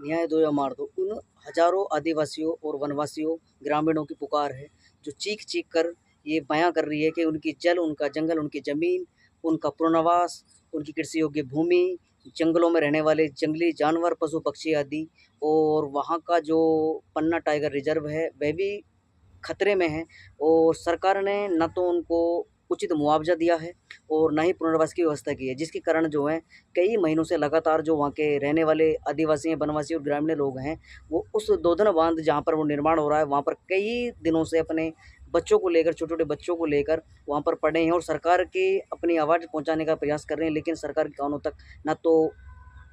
न्याय दो या मार दो, उन हजारों आदिवासियों और वनवासियों ग्रामीणों की पुकार है जो चीख चीख कर ये बयां कर रही है कि उनकी जल, उनका जंगल, उनकी ज़मीन, उनका पुनर्वास, उनकी कृषि योग्य भूमि, जंगलों में रहने वाले जंगली जानवर, पशु पक्षी आदि, और वहाँ का जो पन्ना टाइगर रिजर्व है वह भी खतरे में है। और सरकार ने न तो उनको उचित मुआवजा दिया है और ना ही पुनर्वास की व्यवस्था की है, जिसके कारण जो है कई महीनों से लगातार जो वहाँ के रहने वाले आदिवासी हैं, वनवासी और ग्रामीण लोग हैं, वो उस दोधन बांध जहाँ पर वो निर्माण हो रहा है वहाँ पर कई दिनों से अपने बच्चों को लेकर, छोटे छोटे बच्चों को लेकर वहाँ पर पड़े हैं और सरकार की अपनी आवाज़ पहुँचाने का प्रयास कर रहे हैं, लेकिन सरकार के कानों तक ना तो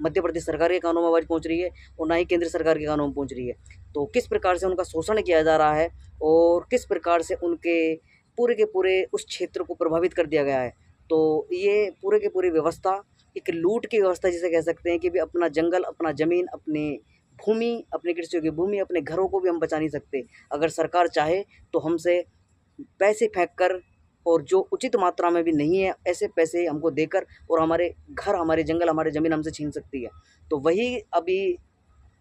मध्य प्रदेश सरकार के कानों में आवाज़ पहुँच रही है और ना ही केंद्र सरकार के कानों में पहुँच रही है। तो किस प्रकार से उनका शोषण किया जा रहा है और किस प्रकार से उनके पूरे के पूरे उस क्षेत्र को प्रभावित कर दिया गया है। तो ये पूरे की पूरी व्यवस्था एक लूट की व्यवस्था जिसे कह सकते हैं कि भी अपना जंगल, अपना ज़मीन, अपनी भूमि, अपनी कृषि की भूमि, अपने घरों को भी हम बचा नहीं सकते। अगर सरकार चाहे तो हमसे पैसे फेंक कर और जो उचित मात्रा में भी नहीं है ऐसे पैसे हमको देकर और हमारे घर, हमारे जंगल, हमारे ज़मीन हमसे छीन सकती है। तो वही अभी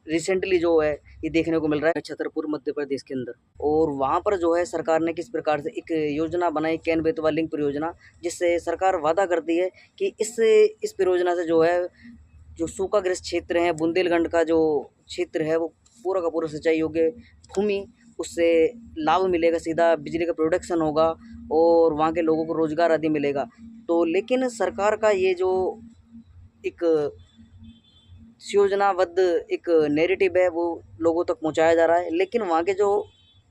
रिसेंटली जो है ये देखने को मिल रहा है छतरपुर मध्य प्रदेश के अंदर। और वहाँ पर जो है सरकार ने किस प्रकार से एक योजना बनाई, केन बेतवा लिंक परियोजना, जिससे सरकार वादा करती है कि इस परियोजना से जो है जो सूखाग्रस्त क्षेत्र हैं, बुंदेलखंड का जो क्षेत्र है वो पूरा का पूरा सिंचाई योग्य भूमि, उससे लाभ मिलेगा, सीधा बिजली का प्रोडक्शन होगा और वहाँ के लोगों को रोज़गार आदि मिलेगा। तो लेकिन सरकार का ये जो एक योजनाबद्ध एक नैरेटिव है वो लोगों तक पहुँचाया जा रहा है, लेकिन वहाँ के जो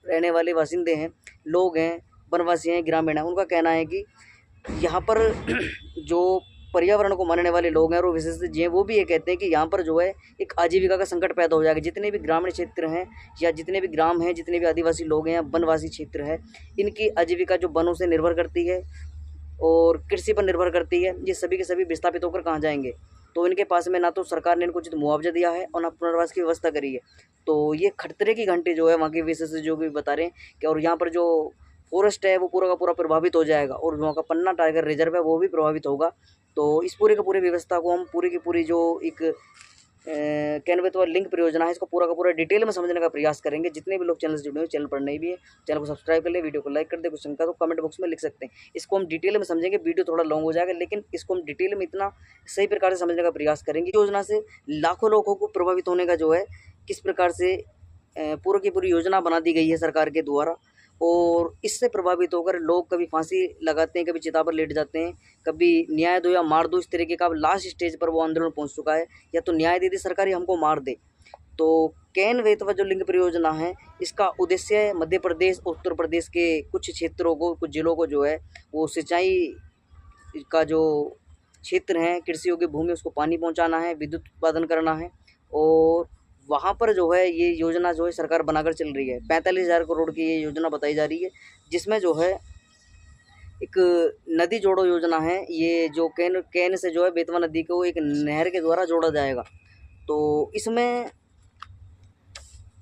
रहने वाले बासिंदे हैं, लोग हैं, वनवासी हैं, ग्रामीण हैं, उनका कहना है कि यहाँ पर जो पर्यावरण को मानने वाले लोग हैं और विशेषज्ञ हैं, वो भी ये कहते हैं कि यहाँ पर जो है एक आजीविका का संकट पैदा हो जाएगा। जितने भी ग्रामीण क्षेत्र हैं या जितने भी ग्राम हैं, जितने भी आदिवासी लोग हैं या वनवासी क्षेत्र है, इनकी आजीविका जो वनों से निर्भर करती है और कृषि पर निर्भर करती है, ये सभी के सभी विस्थापित होकर कहाँ जाएंगे। तो इनके पास में ना तो सरकार ने इनको उचित मुआवजा दिया है और ना पुनर्वास की व्यवस्था करी है। तो ये खतरे की घंटी जो है वहाँ के विशेषज्ञ जो भी बता रहे हैं कि और यहाँ पर जो फॉरेस्ट है वो पूरा का पूरा प्रभावित हो जाएगा और वहाँ का पन्ना टाइगर रिजर्व है वो भी प्रभावित होगा। तो इस पूरे की पूरी व्यवस्था को हम पूरी की पूरी जो एक कैन बेतवा लिंक परियोजना है, इसको पूरा का पूरा डिटेल में समझने का प्रयास करेंगे। जितने भी लोग चैनल से जुड़े हैं, चैनल पर नहीं भी है, चैनल को सब्सक्राइब कर ले, वीडियो को लाइक कर दे, कुछ शंका तो कमेंट बॉक्स में लिख सकते हैं। इसको हम डिटेल में समझेंगे, वीडियो थोड़ा लॉन्ग हो जाएगा, लेकिन इसको हम डिटेल में इतना सही प्रकार से समझने का प्रयास करेंगे। योजना से लाखों लोगों को प्रभावित होने का जो है किस प्रकार से पूरी की पूरी योजना बना दी गई है सरकार के द्वारा, और इससे प्रभावित होकर लोग कभी फांसी लगाते हैं, कभी चिता पर लेट जाते हैं, कभी न्याय दो या मार दो, इस तरीके का लास्ट स्टेज पर वो आंदोलन पहुंच चुका है। या तो न्याय दे दे सरकार या हमको मार दे। तो कैन बेतवा जो लिंक परियोजना है, इसका उद्देश्य मध्य प्रदेश, उत्तर प्रदेश के कुछ क्षेत्रों को, कुछ जिलों को जो है वो सिंचाई का जो क्षेत्र है, कृषि योग्य भूमि, उसको पानी पहुँचाना है, विद्युत उत्पादन करना है। और वहाँ पर जो है ये योजना जो है सरकार बनाकर चल रही है। 45,000 करोड़ की ये योजना बताई जा रही है, जिसमें जो है एक नदी जोड़ो योजना है। ये जो कैन से जो है बेतवा नदी को एक नहर के द्वारा जोड़ा जाएगा। तो इसमें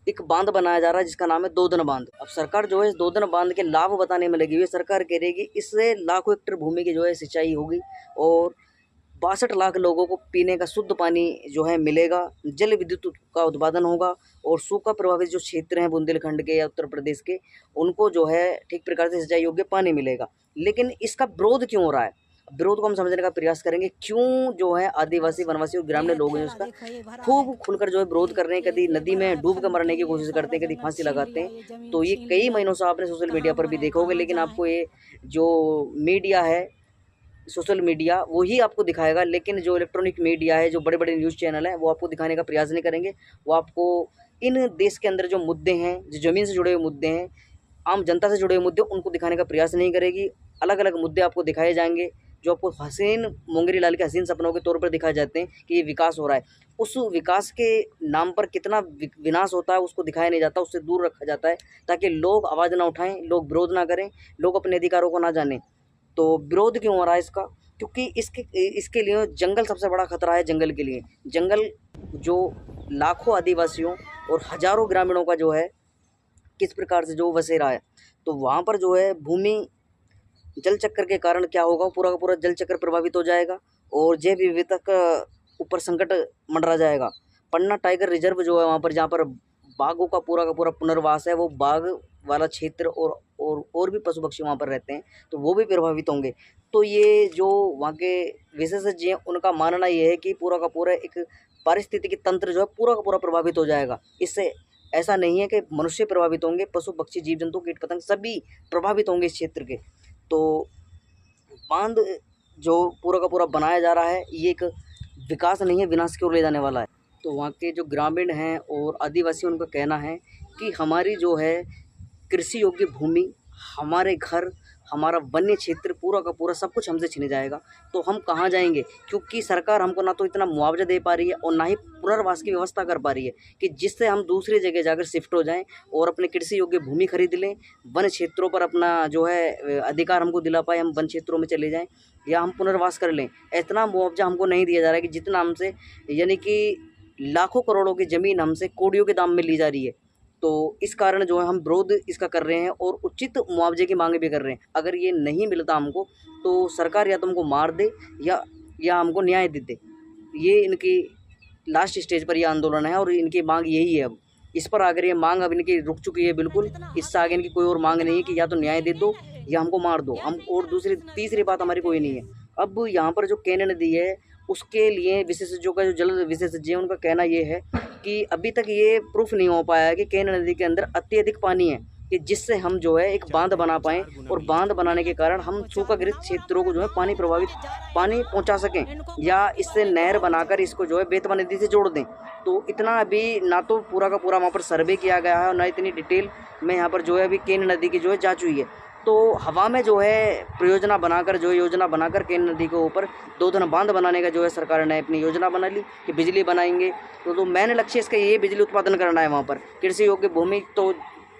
एक बांध बनाया जा रहा है जिसका नाम है दोदन बांध। अब सरकार जो है इस दोदन बांध के लाभ बताने में लगी हुई है। सरकार कह रही है कि इससे लाखों हेक्टेयर भूमि की जो है सिंचाई होगी और 62 लाख लोगों को पीने का शुद्ध पानी जो है मिलेगा, जल विद्युत का उत्पादन होगा और सूखा प्रभावित जो क्षेत्र हैं बुंदेलखंड के या उत्तर प्रदेश के, उनको जो है ठीक प्रकार से सिंचाई योग्य पानी मिलेगा। लेकिन इसका विरोध क्यों हो रहा है? विरोध को हम समझने का प्रयास करेंगे, क्यों जो है आदिवासी, वनवासी और ग्रामीण लोग हैं उसका खूब खुलकर जो है विरोध कर रहे हैं। कभी नदी में डूब कर मरने की कोशिश करते हैं, कभी फांसी लगाते हैं। तो ये कई महीनों से आपने सोशल मीडिया पर भी देखा होगा, लेकिन आपको ये जो मीडिया है, सोशल मीडिया, वो ही आपको दिखाएगा। लेकिन जो इलेक्ट्रॉनिक मीडिया है, जो बड़े बड़े न्यूज़ चैनल हैं, वो आपको दिखाने का प्रयास नहीं करेंगे। वो आपको इन देश के अंदर जो मुद्दे हैं, जो ज़मीन से जुड़े हुए मुद्दे हैं, आम जनता से जुड़े हुए मुद्दे, उनको दिखाने का प्रयास नहीं करेगी। अलग अलग मुद्दे आपको दिखाए जाएंगे जो आपको हसीन मोंगरी लाल के हसीन सपनों के तौर पर दिखाए जाते हैं कि ये विकास हो रहा है। उस विकास के नाम पर कितना विनाश होता है उसको दिखाया नहीं जाता, उससे दूर रखा जाता है ताकि लोग आवाज़ ना उठाएं, लोग विरोध ना करें, लोग अपने अधिकारों को ना जानें। तो विरोध क्यों हो रहा है इसका? क्योंकि इसके लिए जंगल सबसे बड़ा खतरा है। जंगल के लिए, जंगल जो लाखों आदिवासियों और हजारों ग्रामीणों का जो है किस प्रकार से जो बसेरा है, तो वहाँ पर जो है भूमि जल चक्कर के कारण क्या होगा, पूरा का पूरा जल चक्कर प्रभावित हो जाएगा और जैव विविधता का ऊपर संकट मंडरा जाएगा। पन्ना टाइगर रिजर्व जो है वहाँ पर, जहाँ पर बाघों का पूरा पुनर्वास है, वो बाघ वाला क्षेत्र और भी पशु पक्षी वहाँ पर रहते हैं, तो वो भी प्रभावित होंगे। तो ये जो वहाँ के विशेषज्ञ हैं उनका मानना ये है कि पूरा का पूरा एक पारिस्थितिकी तंत्र जो है पूरा का पूरा प्रभावित हो जाएगा। इससे ऐसा नहीं है कि मनुष्य प्रभावित होंगे, पशु पक्षी जीव जंतु कीट पतंग सभी प्रभावित होंगे इस क्षेत्र के। तो बांध जो पूरा का पूरा बनाया जा रहा है ये एक विकास नहीं है, विनाश की ओर ले जाने वाला है। तो वहाँ के जो ग्रामीण हैं और आदिवासी, उनका कहना है कि हमारी जो है कृषि योग्य भूमि, हमारे घर, हमारा वन्य क्षेत्र पूरा का पूरा सब कुछ हमसे छिन जाएगा। तो हम कहाँ जाएंगे, क्योंकि सरकार हमको ना तो इतना मुआवजा दे पा रही है और ना ही पुनर्वास की व्यवस्था कर पा रही है कि जिससे हम दूसरी जगह जाकर शिफ्ट हो जाएं और अपने कृषि योग्य भूमि खरीद लें, वन क्षेत्रों पर अपना जो है अधिकार हमको दिला पाए, हम वन क्षेत्रों में चले जाएं या हम पुनर्वास कर लें। इतना मुआवजा हमको नहीं दिया जा रहा है कि जितना हमसे, यानी कि लाखों करोड़ों की ज़मीन हमसे कौड़ियों के दाम में ली जा रही है। तो इस कारण जो है हम विरोध इसका कर रहे हैं और उचित मुआवजे की मांग भी कर रहे हैं। अगर ये नहीं मिलता हमको तो सरकार या तो हमको मार दे या हमको न्याय दे दे। ये इनकी लास्ट स्टेज पर ये आंदोलन है और इनकी मांग यही है। अब इस पर अगर ये मांग अब इनकी रुक चुकी है बिल्कुल, इससे आगे इनकी कोई और मांग नहीं है कि या तो न्याय दे दो या हमको मार दो। हम और तीसरी बात हमारी कोई नहीं है। अब यहाँ पर जो केन नदी है उसके लिए विशेषज्ञों का, जो जल विशेषज्ञ है, उनका कहना ये है कि अभी तक ये प्रूफ नहीं हो पाया है कि केन नदी के अंदर अत्यधिक पानी है कि जिससे हम जो है एक बांध बना पाएँ और बांध बनाने के कारण हम सूखाग्रस्त क्षेत्रों को जो है पानी पहुंचा सकें या इससे नहर बनाकर इसको जो है बेतवा नदी से जोड़ दें। तो इतना अभी ना तो पूरा का पूरा वहाँ पर सर्वे किया गया है और ना इतनी डिटेल में यहाँ पर जो है अभी केन नदी की जो है जांच हुई है। तो हवा में जो है योजना बनाकर केन नदी के ऊपर 2 धन बांध बनाने का जो है सरकार ने अपनी योजना बना ली कि बिजली बनाएंगे। तो मेन लक्ष्य इसका ये बिजली उत्पादन करना है। वहाँ पर कृषि योग्य भूमि तो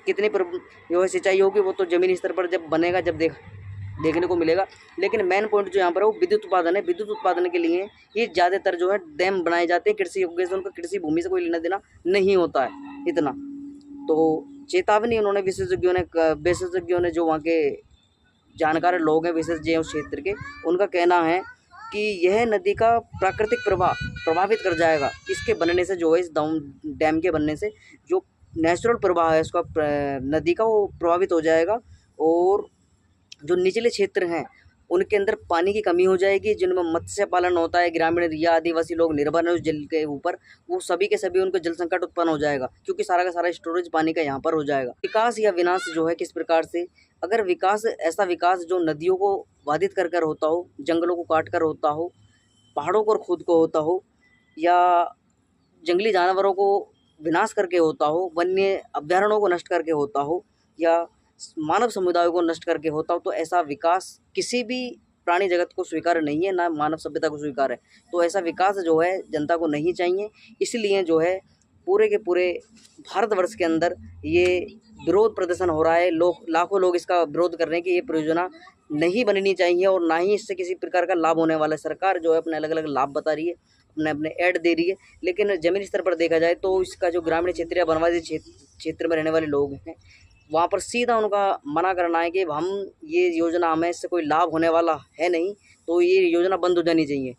कितनी पर जो है सिंचाई होगी वो तो ज़मीनी स्तर पर जब बनेगा जब देखने को मिलेगा। लेकिन मेन पॉइंट जो यहाँ पर है वो विद्युत उत्पादन है। विद्युत उत्पादन के लिए ये ज़्यादातर जो है डैम बनाए जाते हैं कृषि योग्य से, उनका कृषि भूमि से कोई लेना देना नहीं होता है इतना। तो चेतावनी उन्होंने विशेषज्ञों ने जो वहाँ के जानकार लोग हैं, विशेषज्ञ हैं उस क्षेत्र के, उनका कहना है कि यह नदी का प्राकृतिक प्रवाह प्रभावित कर जाएगा। इसके बनने से जो है, इस डैम के बनने से जो नेचुरल प्रवाह है उसका नदी का वो प्रभावित हो जाएगा और जो निचले क्षेत्र हैं उनके अंदर पानी की कमी हो जाएगी। जिनमें मत्स्य पालन होता है, ग्रामीण या आदिवासी लोग निर्भर हैं उस जल के ऊपर, वो सभी के सभी उनको जल संकट उत्पन्न हो जाएगा क्योंकि सारा का सारा स्टोरेज पानी का यहाँ पर हो जाएगा। विकास या विनाश जो है किस प्रकार से, अगर विकास, ऐसा विकास जो नदियों को बाधित कर कर होता हो, जंगलों को काट कर होता हो, पहाड़ों को खुद को होता हो, या जंगली जानवरों को विनाश करके होता हो, वन्य अभ्यारण्यों को नष्ट करके होता हो, या मानव समुदाय को नष्ट करके होता हो, तो ऐसा विकास किसी भी प्राणी जगत को स्वीकार नहीं है, ना मानव सभ्यता को स्वीकार है। तो ऐसा विकास जो है जनता को नहीं चाहिए। इसलिए जो है पूरे के पूरे भारतवर्ष के अंदर ये विरोध प्रदर्शन हो रहा है। लाखों लोग इसका विरोध कर रहे हैं कि ये परियोजना नहीं बननी चाहिए और ना ही इससे किसी प्रकार का लाभ होने वाला है। सरकार जो है अपने अलग अलग लाभ बता रही है, अपने ऐड दे रही है, लेकिन ज़मीनी स्तर पर देखा जाए तो इसका जो ग्रामीण क्षेत्र या वनवासी क्षेत्र में रहने वाले लोग हैं वहाँ पर सीधा उनका मना करना है कि हम ये योजना, हमें इससे कोई लाभ होने वाला है नहीं, तो ये योजना बंद हो जानी चाहिए।